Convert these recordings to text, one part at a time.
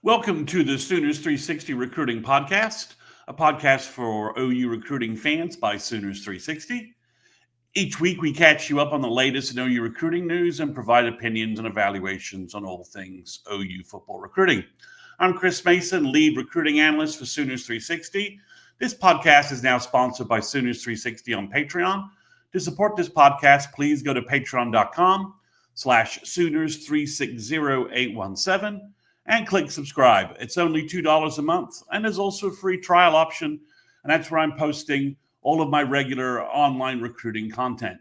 Welcome to the Sooners 360 Recruiting Podcast, a podcast for OU recruiting fans by Sooners 360. Each week, we catch you up on the latest in OU recruiting news and provide opinions and evaluations on all things OU football recruiting. I'm Chris Mason, lead recruiting analyst for Sooners 360. This podcast is now sponsored by Sooners 360 on Patreon. To support this podcast, please go to patreon.com/Sooners360817 and click subscribe. It's only $2 a month, and there's also a free trial option, and that's where I'm posting all of my regular online recruiting content.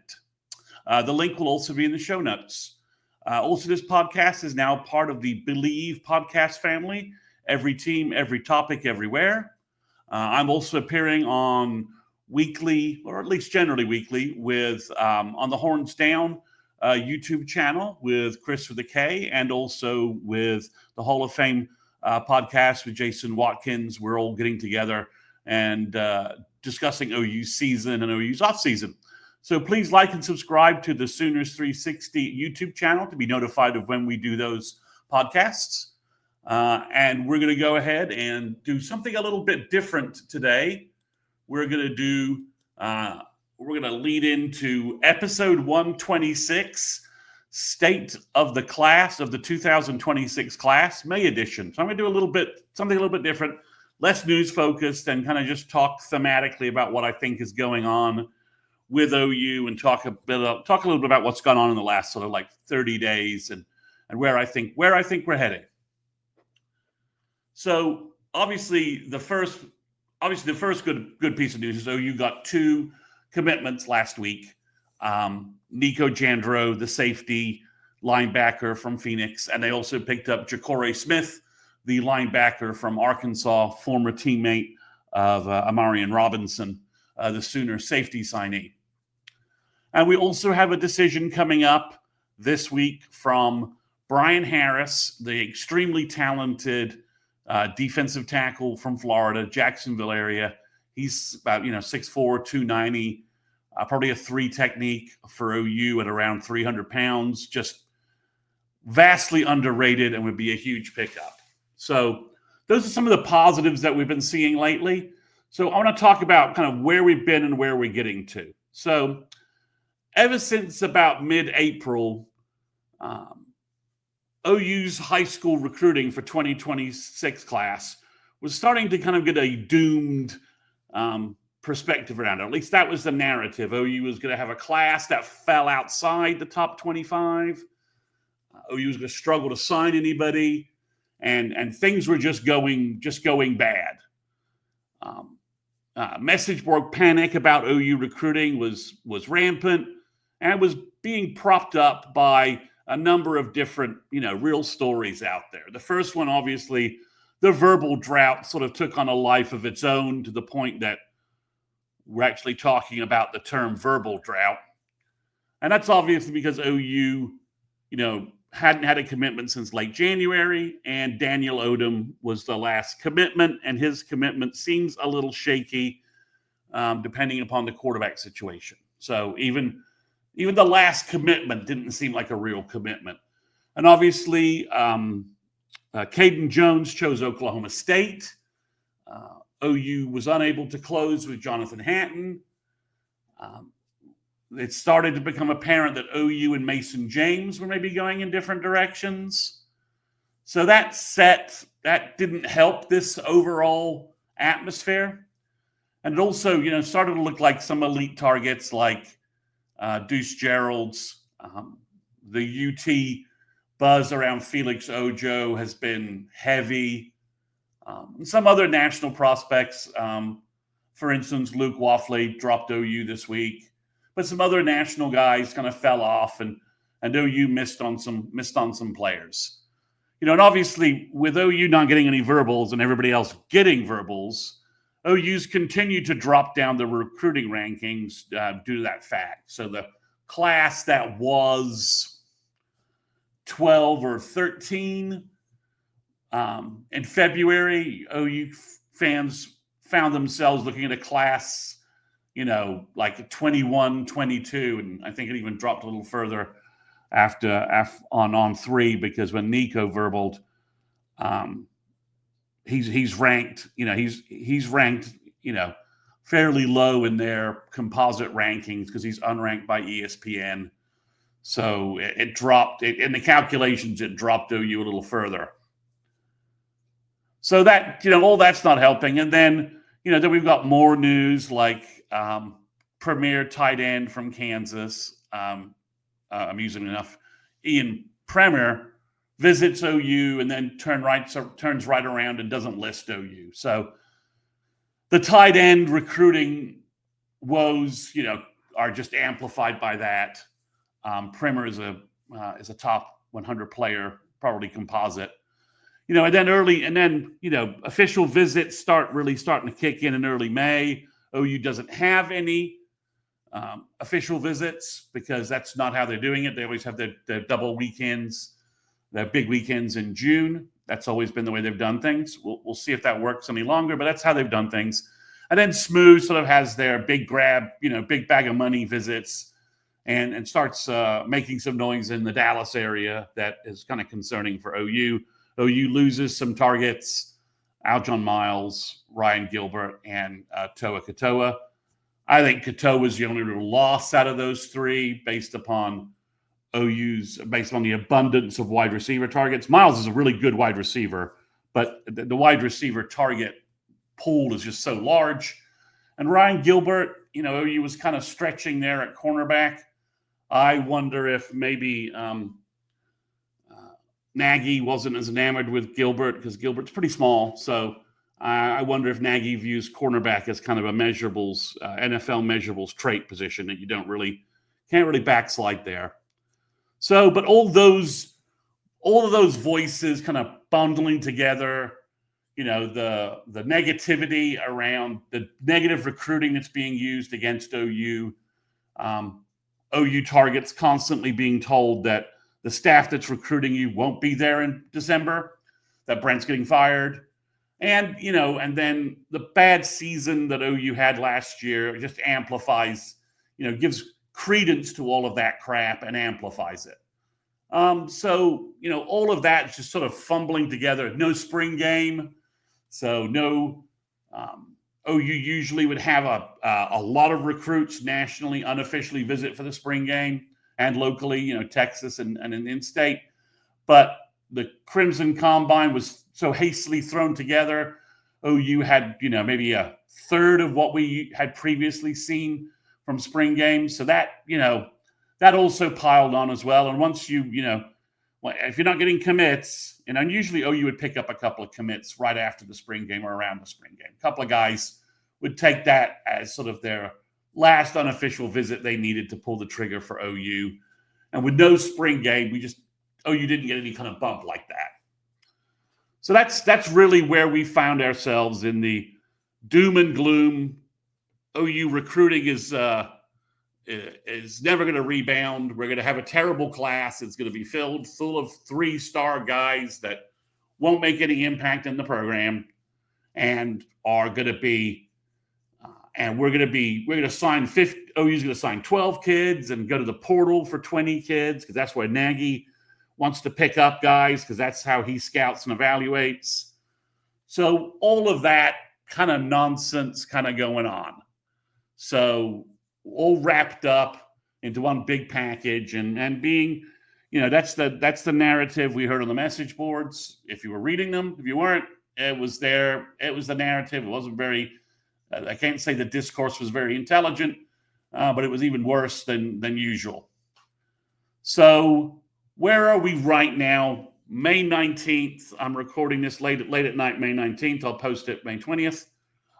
The link will also be in the show notes. Also, this podcast is now part of the Believe podcast family. Every team, every topic, everywhere. I'm also appearing on weekly, or at least generally weekly, with on the Horns Down YouTube channel with Chris with a K, and also with the Hall of Fame podcast with Jason Watkins. We're all getting together and discussing OU's season and OU's offseason. So please like and subscribe to the Sooners 360 YouTube channel to be notified of when we do those podcasts. And we're going to go ahead and do something a little bit different today. We're going to lead into episode 126, State of the Class of the 2026 class, May edition. So I'm going to do something a little bit different, less news focused, and kind of just talk thematically about what I think is going on with OU, and talk a little bit about what's gone on in the last sort of like 30 days and where I think we're heading. So obviously the first good piece of news is OU got two commitments last week. Nico Jandro, the safety linebacker from Phoenix, and they also picked up Ja'Cory Smith, the linebacker from Arkansas, former teammate of Amarian Robinson, the Sooner safety signee. And we also have a decision coming up this week from Brian Harris, the extremely talented defensive tackle from Florida, Jacksonville area. He's about 6'4", 290, probably a 3 technique for OU at around 300 pounds, just vastly underrated and would be a huge pickup. So those are some of the positives that we've been seeing lately. So I want to talk about kind of where we've been and where we're getting to. So ever since about mid-April, OU's high school recruiting for 2026 class was starting to kind of get a doomed perspective around it. At least that was the narrative. OU was going to have a class that fell outside the top 25. OU was going to struggle to sign anybody, and things were just going bad. Message board panic about OU recruiting was rampant, and was being propped up by a number of different, real stories out there. The first one, obviously, the verbal drought sort of took on a life of its own, to the point that we're actually talking about the term verbal drought. And that's obviously because OU, hadn't had a commitment since late January, and Daniel Odom was the last commitment, and his commitment seems a little shaky, depending upon the quarterback situation. So even the last commitment didn't seem like a real commitment. And obviously, Caden Jones chose Oklahoma State. OU was unable to close with Jonathan Hatton. It started to become apparent that OU and Mason James were maybe going in different directions. So that didn't help this overall atmosphere. And it also, started to look like some elite targets like Deuce Gerald's. The UT buzz around Felix Ojo has been heavy. Some other national prospects, for instance, Luke Waffley dropped OU this week, but some other national guys kind of fell off, and OU missed on some players. And obviously with OU not getting any verbals and everybody else getting verbals, OU's continued to drop down the recruiting rankings due to that fact. So the class that was 12 or 13 in February, OU fans found themselves looking at a class, like 21, 22, and I think it even dropped a little further after on 3, because when Nico verbaled, he's ranked, he's ranked, fairly low in their composite rankings because he's unranked by ESPN. So it dropped in the calculations. It dropped OU a little further. So that all that's not helping. And then then we've got more news like premier tight end from Kansas. Amusing enough, Ian Premier visits OU and then turns right around and doesn't list OU. So the tight end recruiting woes, are just amplified by that. Primer is a top 100 player, probably composite. And then official visits starting to kick in early May. OU doesn't have any official visits because that's not how they're doing it. They always have their double weekends, their big weekends in June. That's always been the way they've done things. We'll see if that works any longer, but that's how they've done things. And then Smooth sort of has their big grab, big bag of money visits and starts making some noise in the Dallas area that is kind of concerning for OU. OU loses some targets, Aljon Miles, Ryan Gilbert, and Toa Katoa. I think Katoa was the only real loss out of those three based upon the abundance of wide receiver targets. Miles is a really good wide receiver, but the wide receiver target pool is just so large. And Ryan Gilbert, OU was kind of stretching there at cornerback. I wonder if maybe Nagy wasn't as enamored with Gilbert because Gilbert's pretty small. So I wonder if Nagy views cornerback as kind of a measurables, NFL measurables trait position that you can't really backslide there. So, but all of those voices kind of bundling together, the negativity around the negative recruiting that's being used against OU, OU targets constantly being told that the staff that's recruiting you won't be there in December, that Brent's getting fired. And, and then the bad season that OU had last year just amplifies, gives credence to all of that crap and amplifies it. So, all of that is just sort of fumbling together. No spring game. So no, OU usually would have a lot of recruits nationally, unofficially visit for the spring game and locally, Texas and in-state. But the Crimson Combine was so hastily thrown together. OU had, maybe a third of what we had previously seen from spring games. So that, that also piled on as well. And once if you're not getting commits, and usually OU would pick up a couple of commits right after the spring game or around the spring game. A couple of guys would take that as sort of their last unofficial visit they needed to pull the trigger for OU. And with no spring game, OU didn't get any kind of bump like that. So that's really where we found ourselves in the doom and gloom. OU recruiting is never going to rebound. We're going to have a terrible class. It's going to be full of 3-star guys that won't make any impact in the program and are going to be we're going to sign 50. OU's going to sign 12 kids and go to the portal for 20 kids because that's where Nagy wants to pick up guys because that's how he scouts and evaluates. So all of that kind of nonsense kind of going on. So all wrapped up into one big package and being, that's the narrative we heard on the message boards. If you were reading them, if you weren't, it was there. It was the narrative. It wasn't very, I can't say the discourse was very intelligent, but it was even worse than usual. So where are we right now? May 19th. I'm recording this late at night, May 19th. I'll post it May 20th.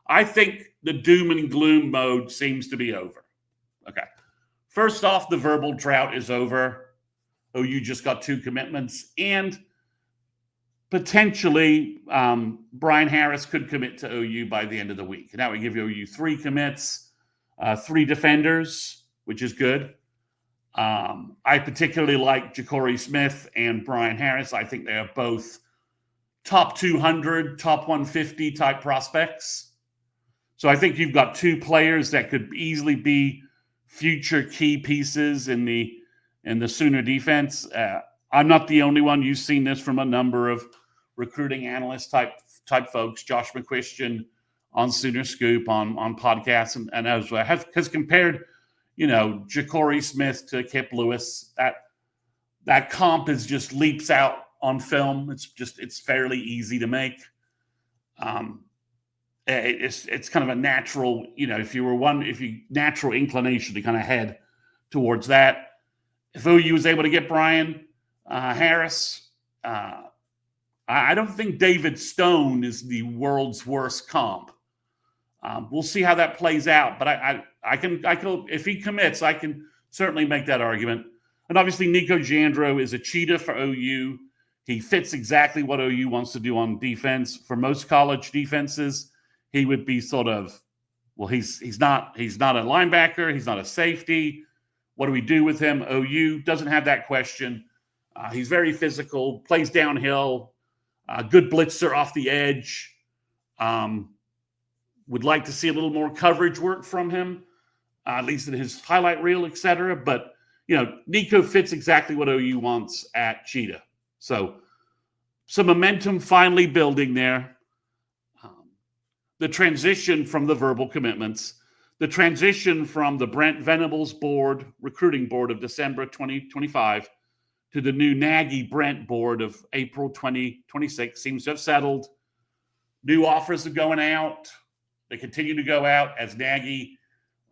I think the doom and gloom mode seems to be over. Okay. First off, the verbal drought is over. OU just got 2 commitments. And potentially, Brian Harris could commit to OU by the end of the week. And that would give OU 3 commits, 3 defenders, which is good. I particularly like Ja'Cory Smith and Brian Harris. I think they are both top 200, top 150 type prospects. So I think you've got 2 players that could easily be future key pieces in the Sooner defense. I'm not the only one. You've seen this from a number of recruiting analyst type type folks, Josh McCuistion on Sooner Scoop on podcasts, and as well has compared, Ja'Cory Smith to Kip Lewis. That comp is just leaps out on film. It's fairly easy to make. It's kind of a natural, if you natural inclination to kind of head towards that. If OU was able to get Brian Harris, I don't think David Stone is the world's worst comp. We'll see how that plays out, but I can if he commits, I can certainly make that argument. And obviously, Nico Jandro is a cheetah for OU. He fits exactly what OU wants to do on defense. For most college defenses, he would be sort of, well, he's not a linebacker, he's not a safety. What do we do with him? OU doesn't have that question. He's very physical, plays downhill, good blitzer off the edge. Would like to see a little more coverage work from him, at least in his highlight reel, etc. But, Nico fits exactly what OU wants at Cheetah. So some momentum finally building there. The transition from the verbal commitments, the transition from the Brent Venables recruiting board of December 2025 to the new Nagy-Brent board of April 2026 seems to have settled. New offers are going out. They continue to go out as Nagy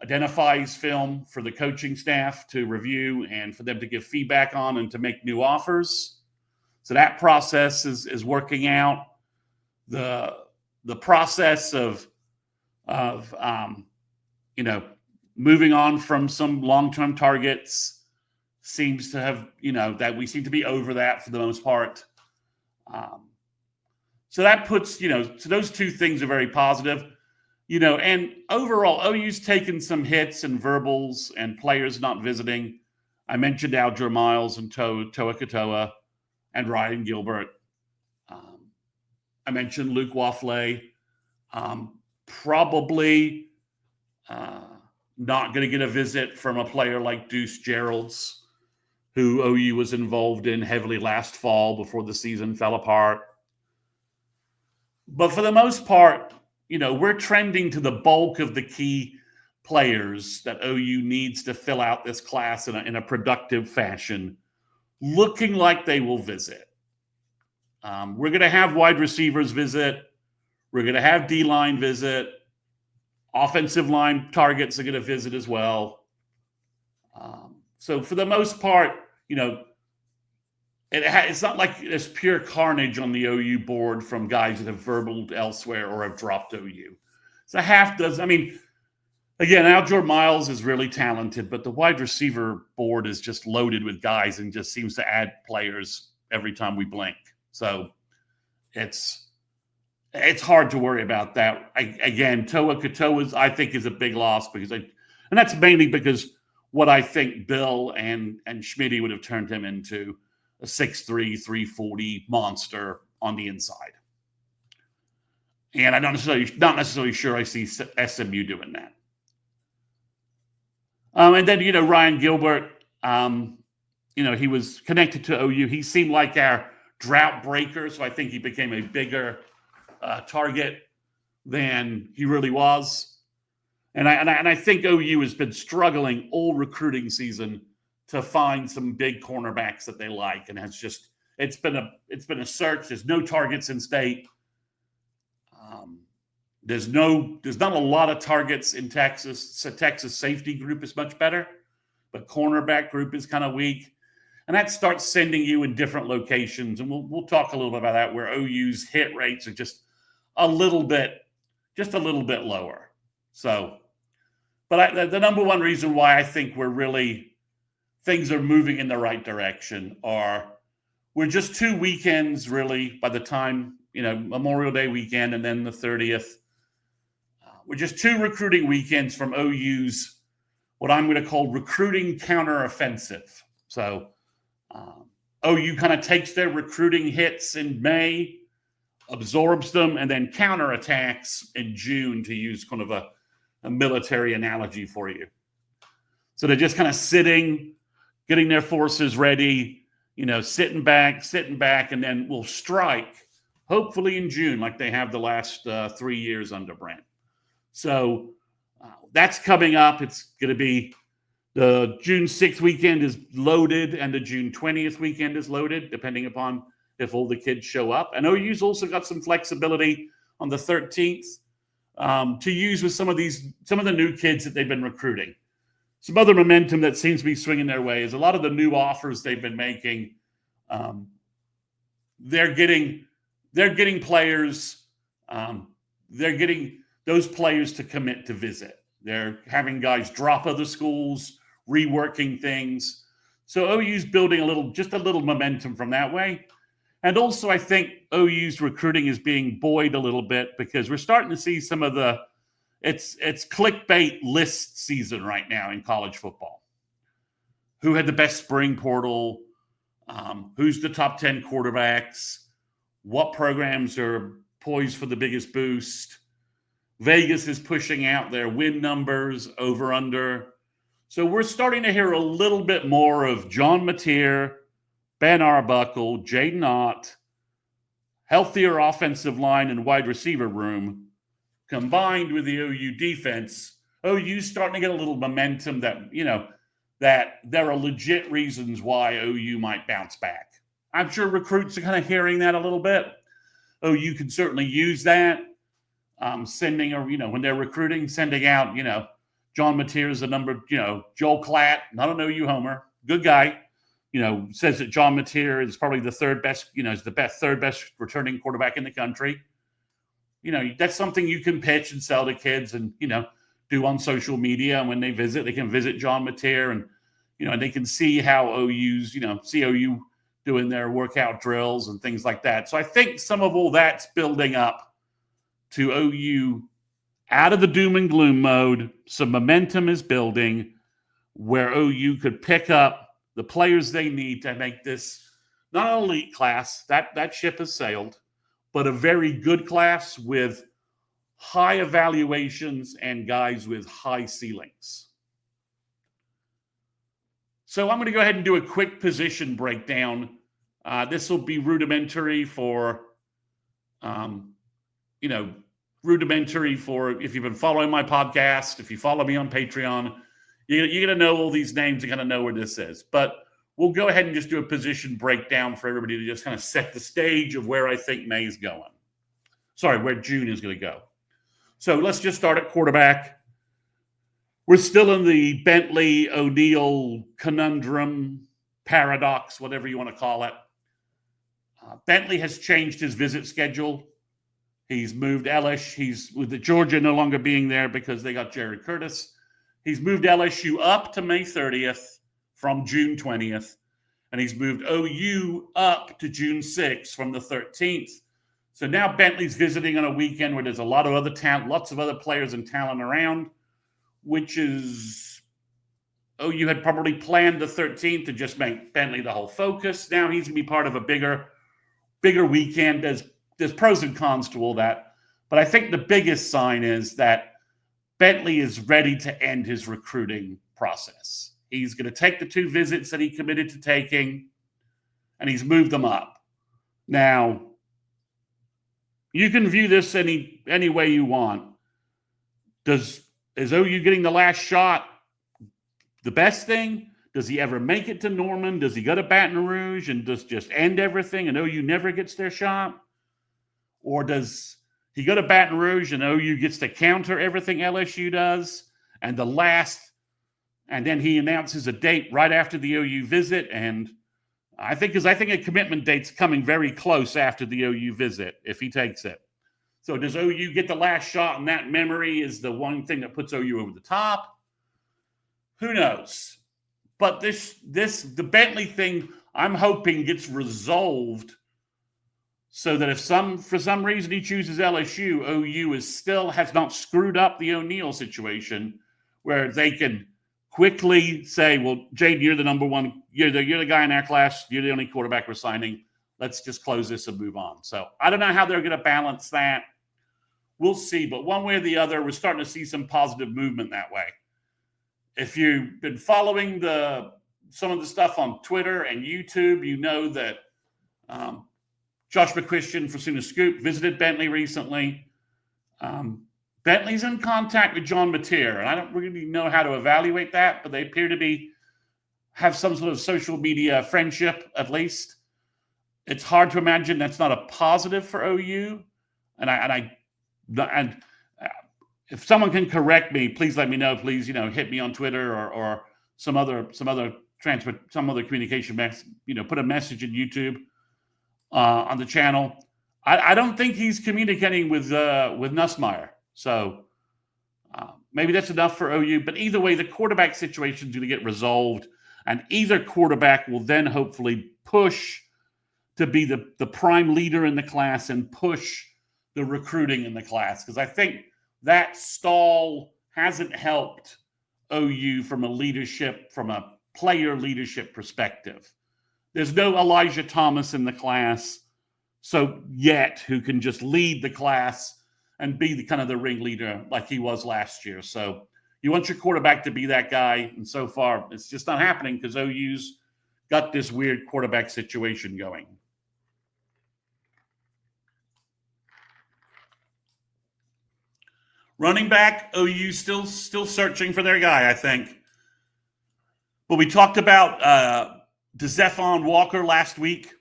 identifies film for the coaching staff to review and for them to give feedback on and to make new offers. So that process is working out. The process of moving on from some long-term targets seems to have, that we seem to be over that for the most part. So that puts, so those two things are very positive. And overall, OU's taken some hits and verbals and players not visiting. I mentioned Alger Miles and Toa Katoa and Ryan Gilbert. I mentioned Luke Waffle. Probably not going to get a visit from a player like Deuce Geralds, who OU was involved in heavily last fall before the season fell apart. But for the most part, we're trending to the bulk of the key players that OU needs to fill out this class in a productive fashion, looking like they will visit. We're going to have wide receivers visit. We're going to have D-line visit. Offensive line targets are going to visit as well. So for the most part, it's not like there's pure carnage on the OU board from guys that have verbaled elsewhere or have dropped OU. It's a half dozen. I mean, again, Alger Miles is really talented, but the wide receiver board is just loaded with guys and just seems to add players every time we blink. So it's hard to worry about that. Again, Toa Katoa I think is a big loss and that's mainly because what I think Bill and Schmitty would have turned him into a 6'3", 340 monster on the inside. And I'm not necessarily sure I see SMU doing that. And then, Ryan Gilbert, he was connected to OU. He seemed like our drought breaker, so I think he became a bigger target than he really was. And I think OU has been struggling all recruiting season to find some big cornerbacks that they like, and it's been a search. There's no targets in state. There's not a lot of targets in Texas. So Texas safety group is much better, but cornerback group is kind of weak, and that starts sending you in different locations. And we'll talk a little bit about that, where OU's hit rates are just a little bit lower. So, but the number one reason why I think things are moving in the right direction we're just 2 weekends really by the time, Memorial Day weekend and then the 30th. We're just 2 recruiting weekends from OU's, what I'm going to call recruiting counteroffensive. So OU kind of takes their recruiting hits in May, absorbs them, and then counterattacks in June, to use kind of a military analogy for you. So they're just kind of sitting, getting their forces ready, sitting back, and then we'll strike hopefully in June, like they have the last 3 years under Brent. So that's coming up. It's going to be the June 6th weekend is loaded, and the June 20th weekend is loaded, depending upon if all the kids show up. And OU's also got some flexibility on the 13th to use with some of the new kids that they've been recruiting. Some other momentum that seems to be swinging their way is a lot of the new offers they've been making. They're getting players. They're getting those players to commit to visit. They're having guys drop other schools, reworking things. So OU's building just a little momentum from that way. And also, I think OU's recruiting is being buoyed a little bit because we're starting to see some of it's clickbait list season right now in college football. Who had the best spring portal? Who's the top 10 quarterbacks? What programs are poised for the biggest boost? Vegas is pushing out their win numbers over under. So we're starting to hear a little bit more of John Mateer, Ben Arbuckle, Jaden Ott, healthier offensive line and wide receiver room, combined with the OU defense. OU's starting to get a little momentum that there are legit reasons why OU might bounce back. I'm sure recruits are kind of hearing that a little bit. OU can certainly use that. When they're recruiting, sending out, John Mateer is the number, Joel Klatt, not an OU homer, good guy, says that John Mateer is probably the third best, is the third best returning quarterback in the country. That's something you can pitch and sell to kids and, do on social media. And when they visit, they can visit John Mateer and, and they can see how OU's, see OU doing their workout drills and things like that. So I think some of all that's building up to OU out of the doom and gloom mode. Some momentum is building where OU could pick up the players they need to make this not an elite class, that ship has sailed, but a very good class with high evaluations and guys with high ceilings. So I'm going to go ahead and do a quick position breakdown. This will be rudimentary for if you've been following my podcast, if you follow me on Patreon, you're going to know all these names and kind of know where this is. But we'll go ahead and just do a position breakdown for everybody to just kind of set the stage of where I think May is going. Where June is going to go. So let's just start at quarterback. We're still in the Bentley O'Neill conundrum, paradox, whatever you want to call it. Bentley has changed his visit schedule. He's moved LSU. He's with the Georgia no longer being there because they got Jared Curtis. He's moved LSU up to May 30th from June 20th. And he's moved OU up to June 6th from the 13th. So now Bentley's visiting on a weekend where there's a lot of other talent, lots of other players and talent around, which is OU had probably planned the 13th to just make Bentley the whole focus. Now he's going to be part of a bigger weekend. There's pros and cons to all that. But I think the biggest sign is that Bentley is ready to end his recruiting process. He's going to take the 2 visits that he committed to taking, and he's moved them up. Now, you can view this any way you want. Is OU getting the last shot the best thing? Does he ever make it to Norman? Does he go to Baton Rouge and just end everything and OU never gets their shot? Or does he go to Baton Rouge and OU gets to counter everything LSU does? And then he announces a date right after the OU visit. And I think a commitment date's coming very close after the OU visit if he takes it. So does OU get the last shot, and that memory is the one thing that puts OU over the top? Who knows? But the Bentley thing, I'm hoping gets resolved so that if for some reason he chooses LSU, OU has not screwed up the O'Neill situation where they can quickly say, well, Jade, you're the number one. You're the guy in our class. You're the only quarterback we're signing. Let's just close this and move on. So I don't know how they're going to balance that. We'll see. But one way or the other, we're starting to see some positive movement that way. If you've been following some of the stuff on Twitter and YouTube, you know that Josh McCuistion for Sooner Scoop visited Bentley recently. Bentley's in contact with John Mateer, and I don't really know how to evaluate that, but they appear to have some sort of social media friendship, at least. It's hard to imagine that's not a positive for OU, and if someone can correct me, please let me know. Please, hit me on Twitter or some other communication put a message in YouTube on the channel. I don't think he's communicating with Nussmeier. So maybe that's enough for OU. But either way, the quarterback situation is going to get resolved, and either quarterback will then hopefully push to be the prime leader in the class and push the recruiting in the class. Because I think that stall hasn't helped OU from a player leadership perspective. There's no Elijah Thomas in the class who can just lead the class and be the ringleader like he was last year. So you want your quarterback to be that guy, and so far it's just not happening because OU's got this weird quarterback situation going. Running back, OU still searching for their guy, I think. But we talked about DeZephon Walker last week.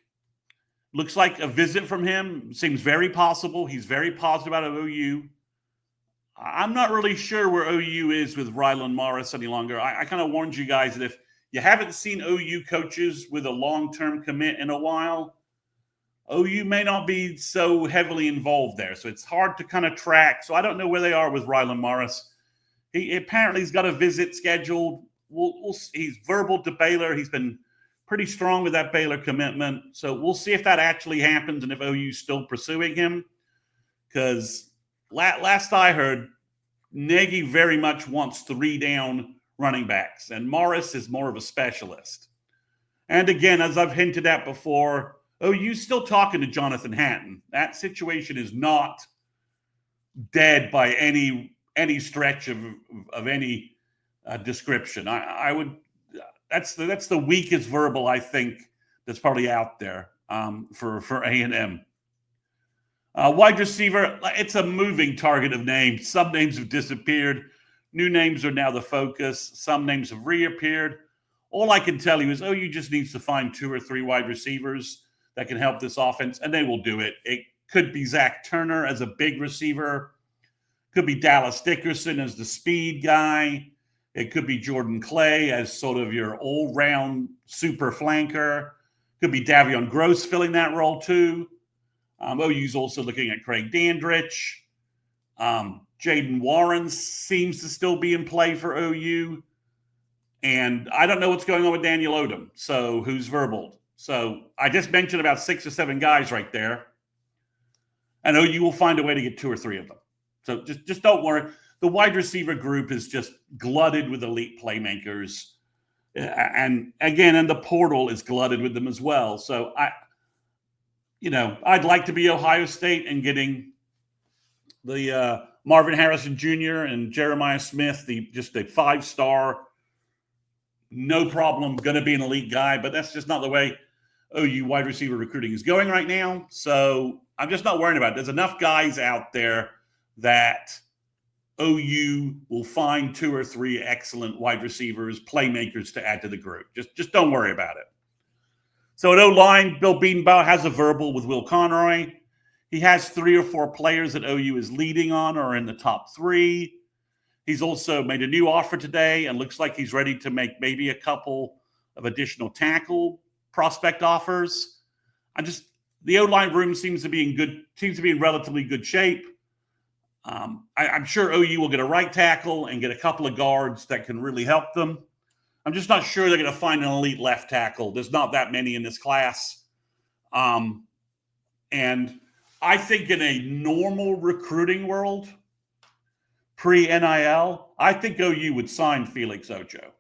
Looks like a visit from him seems very possible. He's very positive about OU. I'm not really sure where OU is with Rylan Morris any longer. I kind of warned you guys that if you haven't seen OU coaches with a long-term commit in a while, OU may not be so heavily involved there. So it's hard to kind of track. So I don't know where they are with Rylan Morris. He apparently has got a visit scheduled. He's verbal to Baylor. He's been pretty strong with that Baylor commitment. So we'll see if that actually happens and if OU's still pursuing him. Because last I heard, Nagy very much wants 3 down running backs, and Morris is more of a specialist. And again, as I've hinted at before, OU's still talking to Jonathan Hatton. That situation is not dead by any stretch of any description. I would. That's the weakest verbal I think that's probably out there for A&M. Wide receiver, it's a moving target of names. Some names have disappeared. New names are now the focus. Some names have reappeared. All I can tell you is OU just needs to find 2 or 3 wide receivers that can help this offense, and they will do it. It could be Zach Turner as a big receiver. Could be Dallas Dickerson as the speed guy. It could be Jordan Clay as sort of your all-round super flanker. Could be Davion Gross filling that role too. OU's also looking at Craig Dandridge. Jaden Warren seems to still be in play for OU. And I don't know what's going on with Daniel Odom, so who's verbaled. So I just mentioned about 6 or 7 guys right there. And OU will find a way to get 2 or 3 of them. So just don't worry. The wide receiver group is just glutted with elite playmakers. And again, and the portal is glutted with them as well. So I'd like to be Ohio State and getting the Marvin Harrison Jr. and Jeremiah Smith, just a 5-star, no problem, going to be an elite guy. But that's just not the way OU wide receiver recruiting is going right now. So I'm just not worried about it. There's enough guys out there that OU will find 2 or 3 excellent wide receivers, playmakers to add to the group. Just don't worry about it. So at O-line, Bill Bedenbaugh has a verbal with Will Conroy. He has 3 or 4 players that OU is leading on or in the top 3. He's also made a new offer today and looks like he's ready to make maybe a couple of additional tackle prospect offers. The O-line room seems to be in relatively good shape. I'm sure OU will get a right tackle and get a couple of guards that can really help them. I'm just not sure they're going to find an elite left tackle. There's not that many in this class. And I think in a normal recruiting world, pre-NIL, I think OU would sign Felix Ocho.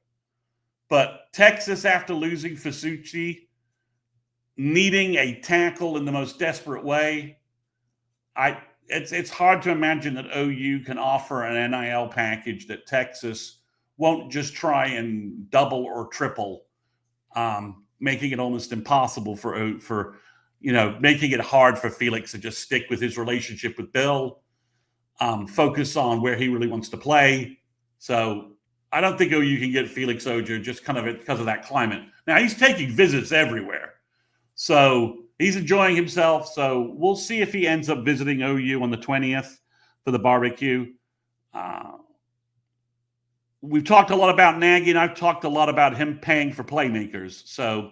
But Texas, after losing Fasucci, needing a tackle in the most desperate way, it's hard to imagine that OU can offer an NIL package that Texas won't just try and double or triple, making it almost impossible for making it hard for Felix to just stick with his relationship with Bill, focus on where he really wants to play. So I don't think OU can get Felix Ojo just kind of because of that climate. Now, he's taking visits everywhere. So he's enjoying himself. So we'll see if he ends up visiting OU on the 20th for the barbecue. We've talked a lot about Nagy, and I've talked a lot about him paying for playmakers. So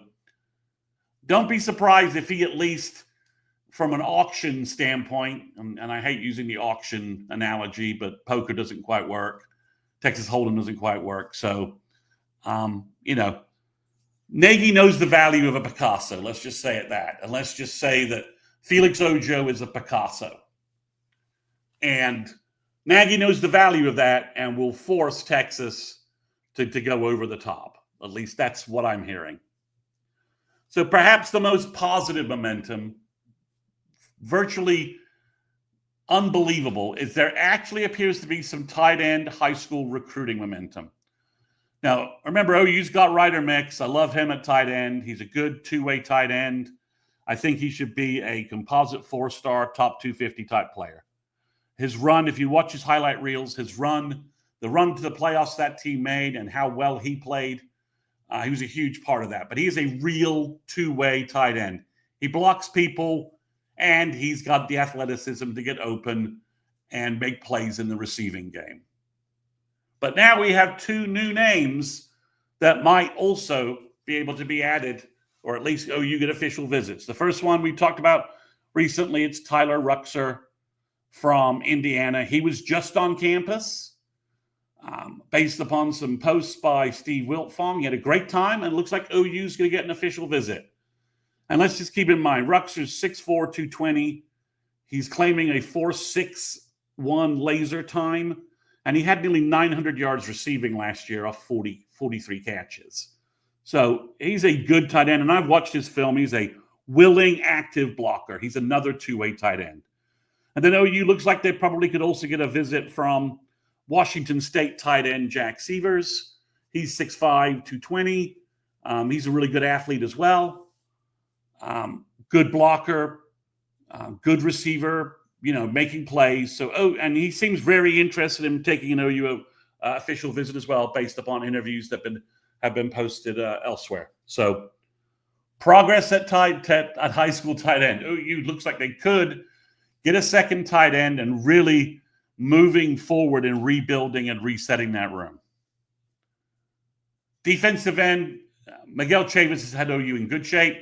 don't be surprised if he, at least from an auction standpoint, and I hate using the auction analogy, but poker doesn't quite work. Texas Hold'em doesn't quite work. So, Nagy knows the value of a Picasso. Let's just say it that. And let's just say that Felix Ojo is a Picasso. And Nagy knows the value of that and will force Texas to go over the top. At least that's what I'm hearing. So perhaps the most positive momentum, virtually unbelievable, is there actually appears to be some tight end high school recruiting momentum. Now, remember, OU's got Ryder Mix. I love him at tight end. He's a good two-way tight end. I think he should be a composite four-star, top 250 type player. His run, if you watch his highlight reels, the run to the playoffs that team made and how well he played, he was a huge part of that. But he is a real two-way tight end. He blocks people, and he's got the athleticism to get open and make plays in the receiving game. But now we have two new names that might also be able to be added, or at least OU get official visits. The first one we talked about recently, it's Tyler Ruxer from Indiana. He was just on campus based upon some posts by Steve Wiltfong. He had a great time, and it looks like OU's going to get an official visit. And let's just keep in mind, Ruxer's 6'4", 220. He's claiming a 4.61 laser time, and he had nearly 900 yards receiving last year off 43 catches. So he's a good tight end, and I've watched his film. He's a willing, active blocker. He's another two-way tight end. And then OU looks like they probably could also get a visit from Washington State tight end Jack Severs. He's 6'5", 220. He's a really good athlete as well. Good blocker, good receiver, making plays. So, and he seems very interested in taking an OU official visit as well, based upon interviews that have been posted elsewhere. So, progress at high school tight end. OU looks like they could get a second tight end and really moving forward and rebuilding and resetting that room. Defensive end, Miguel Chavis has had OU in good shape.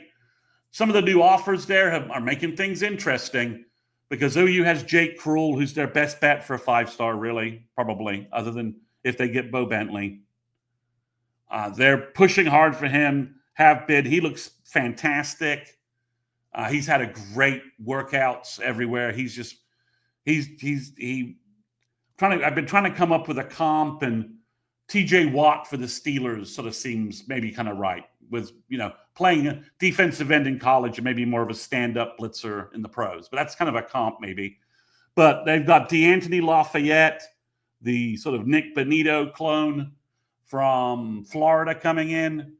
Some of the new offers there are making things interesting because OU has Jake Krull, who's their best bet for a 5-star, really, probably, other than if they get Bo Bentley. They're pushing hard for him, have been. He looks fantastic. He's had a great workouts everywhere. I've been trying to come up with a comp, and TJ Watt for the Steelers sort of seems maybe kind of right with, playing a defensive end in college and maybe more of a stand-up blitzer in the pros. But that's kind of a comp maybe. But they've got DeAnthony Lafayette, the sort of Nick Benito clone from Florida coming in.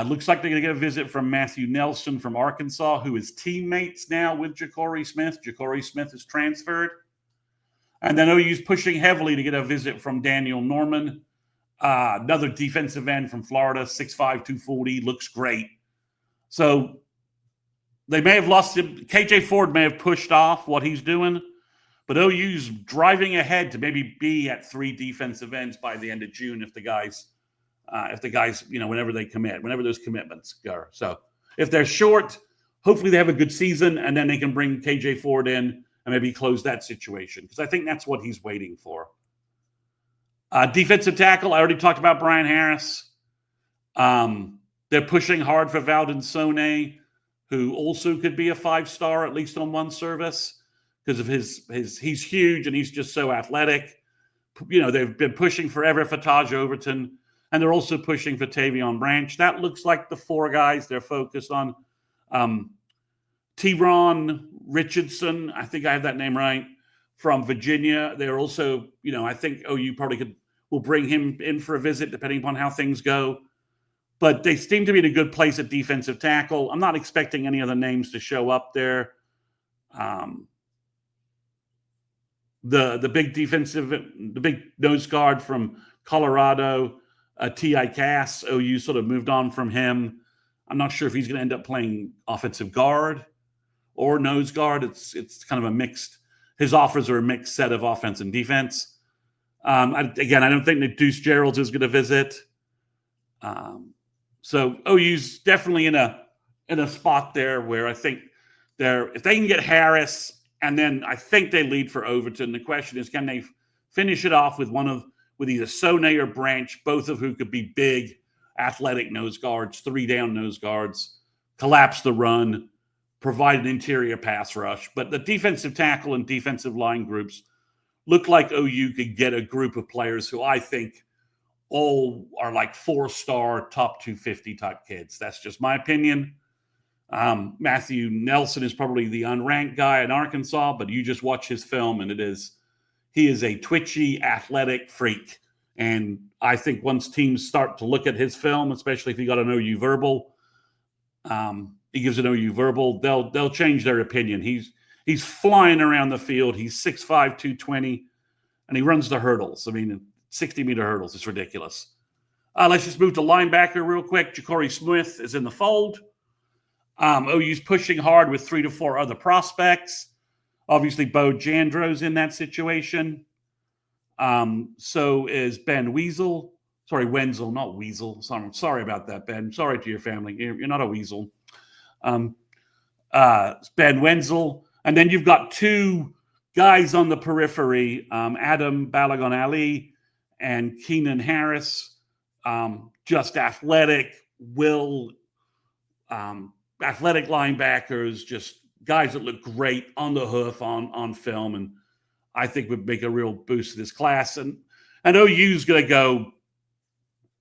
Looks like they're going to get a visit from Matthew Nelson from Arkansas, who is teammates now with Ja'Cory Smith. Ja'Cory Smith is transferred. And then OU's pushing heavily to get a visit from Daniel Norman, another defensive end from Florida, 6'5", 240, looks great. So they may have lost him. KJ Ford may have pushed off what he's doing, but OU's driving ahead to maybe be at 3 defensive ends by the end of June if the guys, whenever they commit, whenever those commitments go. So if they're short, hopefully they have a good season, and then they can bring KJ Ford in and maybe close that situation, because I think that's what he's waiting for. Defensive tackle, I already talked about Brian Harris. They're pushing hard for Valdon Sone, who also could be a 5-star, at least on one service, because of he's huge and he's just so athletic. They've been pushing forever for Taj Overton, and they're also pushing for Tavion Branch. That looks like the 4 guys they're focused on. T-Ron Richardson, I think I have that name right, from Virginia. They're also, I think OU probably will bring him in for a visit depending upon how things go. But they seem to be in a good place at defensive tackle. I'm not expecting any other names to show up there. The big nose guard from Colorado, T.I. Cass, OU sort of moved on from him. I'm not sure if he's going to end up playing offensive guard or nose guard. It's kind of a mixed. His offers are a mixed set of offense and defense. I don't think that Deuce Gerald is going to visit. So OU's definitely in a spot there where I think if they can get Harris, and then I think they lead for Overton. The question is, can they finish it off with either Sone or Branch, both of who could be big, athletic nose guards, 3-down nose guards, collapse the run, provide an interior pass rush. But the defensive tackle and defensive line groups look like OU could get a group of players who I think all are like 4-star, top 250 type kids. That's just my opinion. Matthew Nelson is probably the unranked guy in Arkansas, but you just watch his film and he is a twitchy, athletic freak. And I think once teams start to look at his film, especially if he got an OU verbal, he gives an OU verbal, they'll change their opinion. He's flying around the field. He's 6'5", 220, and he runs the hurdles. I mean, 60-meter hurdles. It's ridiculous. Let's just move to linebacker real quick. Ja'Cory Smith is in the fold. OU's pushing hard with 3 to 4 other prospects. Obviously, Bo Jandro's in that situation. So is Ben Weasel. Sorry, Wenzel, not Weasel. Sorry about that, Ben. Sorry to your family. You're not a weasel. Ben Wenzel. And then you've got 2 guys on the periphery, Adam Balagon Ali and Keenan Harris. Just athletic linebackers, just guys that look great on the hoof on film, and I think would make a real boost to this class. And OU's going to go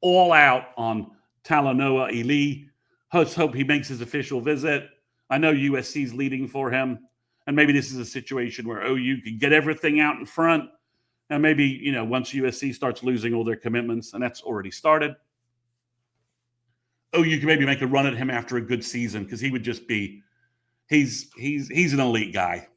all out on Talanoa Eli. Let's hope he makes his official visit. I know USC's leading for him, and maybe this is a situation where OU can get everything out in front, and maybe, once USC starts losing all their commitments, and that's already started, OU can maybe make a run at him after a good season, because he would just be he's an elite guy.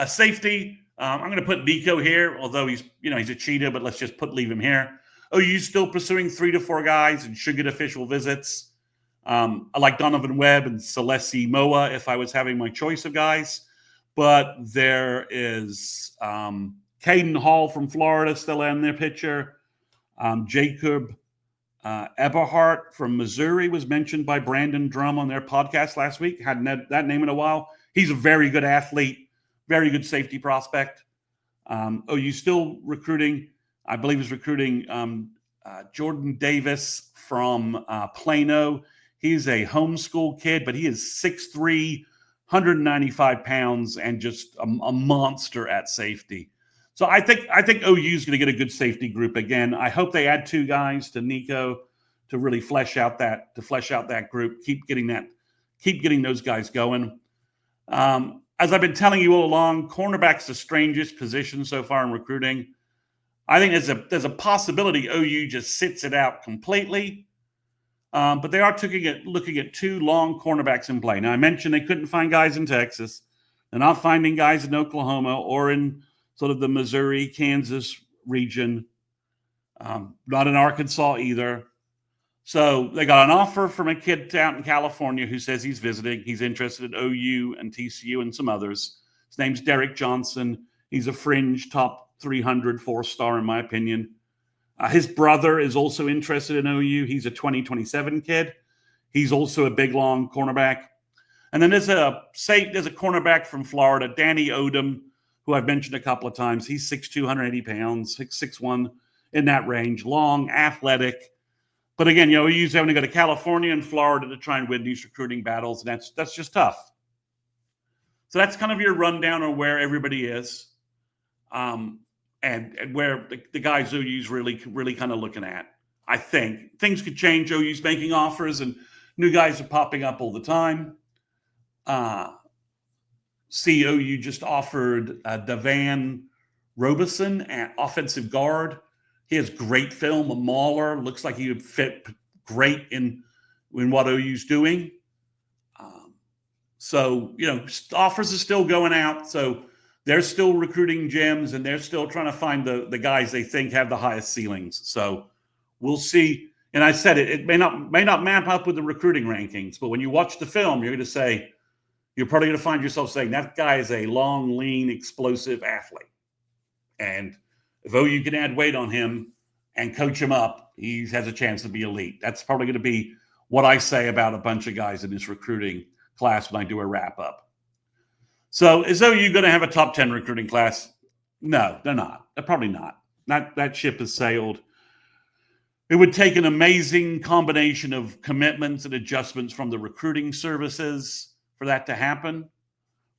Safety, I'm going to put Nico here, although he's a cheetah, but let's just leave him here. OU's still pursuing 3 to 4 guys and should get official visits. I like Donovan Webb and Celeste Moa if I was having my choice of guys, but there is Caden Hall from Florida still in their picture. Jacob Eberhardt from Missouri was mentioned by Brandon Drum on their podcast last week. Hadn't that name in a while. He's a very good athlete, very good safety prospect. OU still recruiting. I believe is recruiting Jordan Davis from Plano. He's a homeschool kid, but he is 6'3", 195 pounds, and just a monster at safety. So I think OU is going to get a good safety group again. I hope they add 2 guys to Nico to really flesh out that group. Keep getting those guys going. As I've been telling you all along, cornerback's the strangest position so far in recruiting. I think there's a possibility OU just sits it out completely. But they are looking at 2 long cornerbacks in play. Now, I mentioned they couldn't find guys in Texas. They're not finding guys in Oklahoma or in sort of the Missouri, Kansas region. Not in Arkansas either. So they got an offer from a kid out in California who says he's visiting. He's interested in OU and TCU and some others. His name's Derek Johnson. He's a fringe top 300 4-star in my opinion. His brother is also interested in OU. He's a 2027 kid. He's also a big, long cornerback. And then there's a cornerback from Florida, Danny Odom, who I've mentioned a couple of times. He's 6'2", 180 pounds, 6'1", in that range, long, athletic. But again, OU's having to go to California and Florida to try and win these recruiting battles, and that's just tough. So that's kind of your rundown on where everybody is. And where the guys OU's really kind of looking at. I think things could change. OU's making offers, and new guys are popping up all the time. OU just offered Devan Robeson, an offensive guard. He has great film, a mauler. Looks like he would fit great in what OU's doing. So, offers are still going out. So they're still recruiting gyms, and they're still trying to find the guys they think have the highest ceilings. So we'll see. And I said it may not map up with the recruiting rankings, but when you watch the film, you're probably going to find yourself saying that guy is a long, lean, explosive athlete. And if OU can add weight on him and coach him up, he has a chance to be elite. That's probably going to be what I say about a bunch of guys in this recruiting class when I do a wrap up. So is OU going to have a top 10 recruiting class? No, they're not. They're probably not. That ship has sailed. It would take an amazing combination of commitments and adjustments from the recruiting services for that to happen.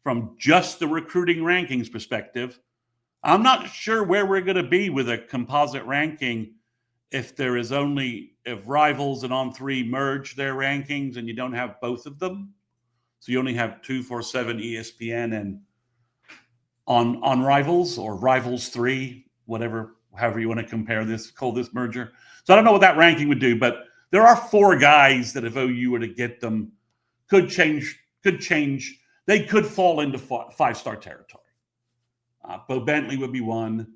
From just the recruiting rankings perspective, I'm not sure where we're going to be with a composite ranking if Rivals and On3 merge their rankings and you don't have both of them. So you only have 247 ESPN and on Rivals or Rivals 3, however you want to call this merger. So I don't know what that ranking would do, but there are 4 guys that if OU were to get them could change. They could fall into 5-star territory. Bo Bentley would be one.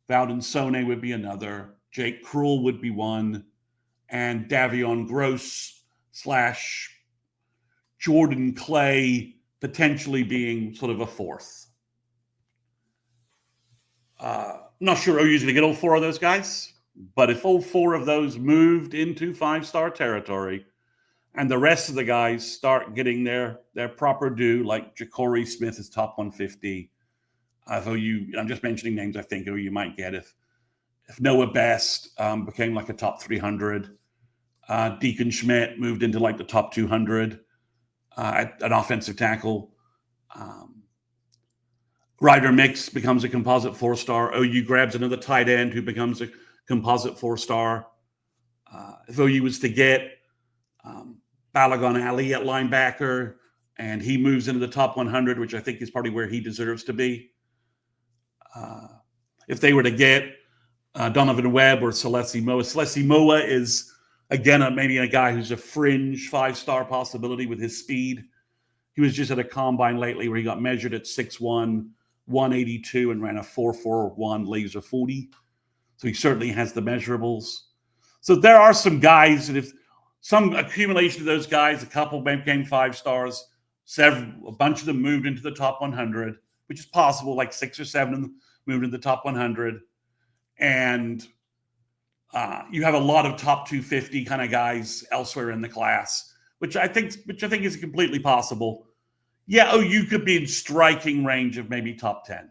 Valdon Sone would be another. Jake Krull would be one. And Davion Gross / Jordan Clay potentially being sort of a 4th. I'm not sure OU's going to get all 4 of those guys, but if all 4 of those moved into 5-star territory and the rest of the guys start getting their proper due, like Ja'Cory Smith is top 150, I'm just mentioning names I think OU might get if Noah Best became like a top 300, Deacon Schmidt moved into like the top 200 at an offensive tackle. Ryder Mix becomes a composite 4-star. OU grabs another tight end who becomes a composite 4-star. If OU was to get Balagon Ali at linebacker and he moves into the top 100, which I think is probably where he deserves to be. If they were to get Donovan Webb or Celesi Moa is, again, maybe a guy who's a fringe 5-star possibility with his speed. He was just at a combine lately where he got measured at 6'1", 182, and ran a 4.41 laser 40. So he certainly has the measurables. So there are some guys that if some accumulation of those guys, a couple became 5 stars, a bunch of them moved into the top 100, which is possible, like 6 or 7 of them moved into the top 100. And you have a lot of top 250 kind of guys elsewhere in the class, which I think is completely possible. Yeah, OU could be in striking range of maybe top 10.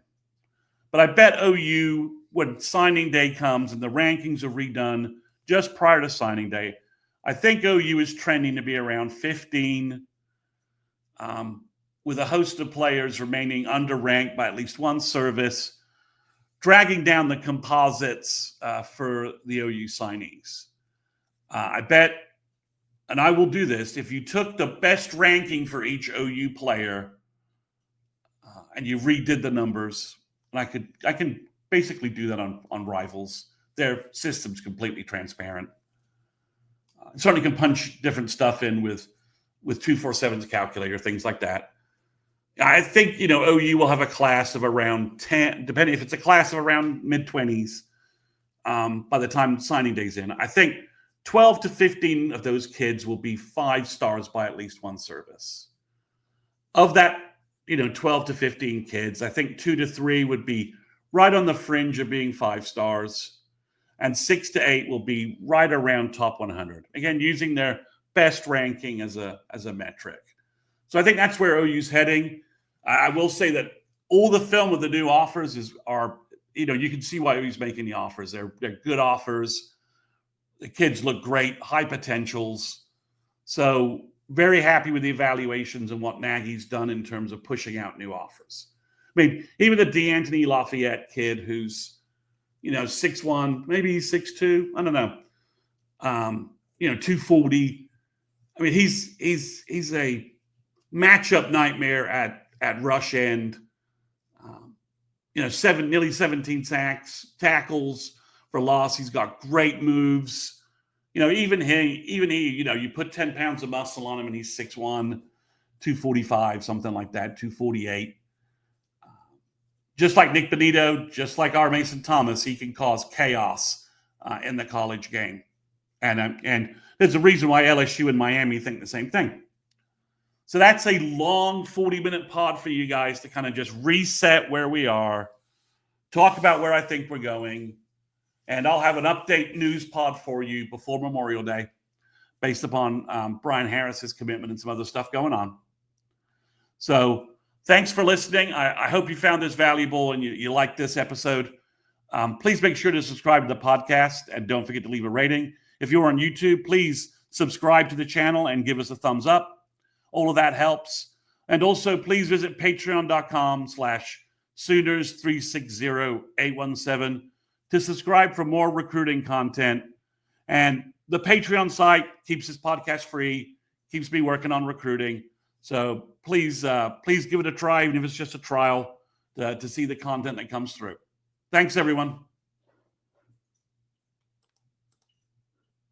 But I bet OU, when signing day comes and the rankings are redone just prior to signing day, I think OU is trending to be around 15, with a host of players remaining underranked by at least one service, dragging down the composites for the OU signees. I bet, and I will do this, if you took the best ranking for each OU player and you redid the numbers, and I can basically do that on Rivals. Their system's completely transparent. Certainly can punch different stuff in with 247's calculator, things like that. I think, OU will have a class of around 10, depending if it's a class of around mid-20s by the time signing day's in. I think 12 to 15 of those kids will be 5 stars by at least one service. Of that, 12 to 15 kids, I think 2 to 3 would be right on the fringe of being 5 stars, and 6 to 8 will be right around top 100. Again, using their best ranking as a metric. So I think that's where OU's heading. I will say that all the film of the new offers are you can see why OU's making the offers. They're good offers. The kids look great, high potentials. So very happy with the evaluations and what Nagy's done in terms of pushing out new offers. I mean, even the DeAnthony Lafayette kid who's, 6'1", maybe he's 6'2", I don't know. 240. I mean, he's a matchup nightmare at rush end. Nearly 17 sacks, tackles for loss. He's got great moves. even he, you put 10 pounds of muscle on him and he's 6'1", 245, something like that, 248. Just like Nick Benito, just like R. Mason Thomas, he can cause chaos in the college game. And there's a reason why LSU and Miami think the same thing. So that's a long 40-minute pod for you guys to kind of just reset where we are, talk about where I think we're going, and I'll have an update news pod for you before Memorial Day based upon Brian Harris's commitment and some other stuff going on. So thanks for listening. I hope you found this valuable and you liked this episode. Please make sure to subscribe to the podcast and don't forget to leave a rating. If you're on YouTube, please subscribe to the channel and give us a thumbs up. All of that helps. And also, please visit patreon.com/Sooners360817 to subscribe for more recruiting content. And the Patreon site keeps this podcast free, keeps me working on recruiting. So please give it a try, even if it's just a trial, to see the content that comes through. Thanks, everyone.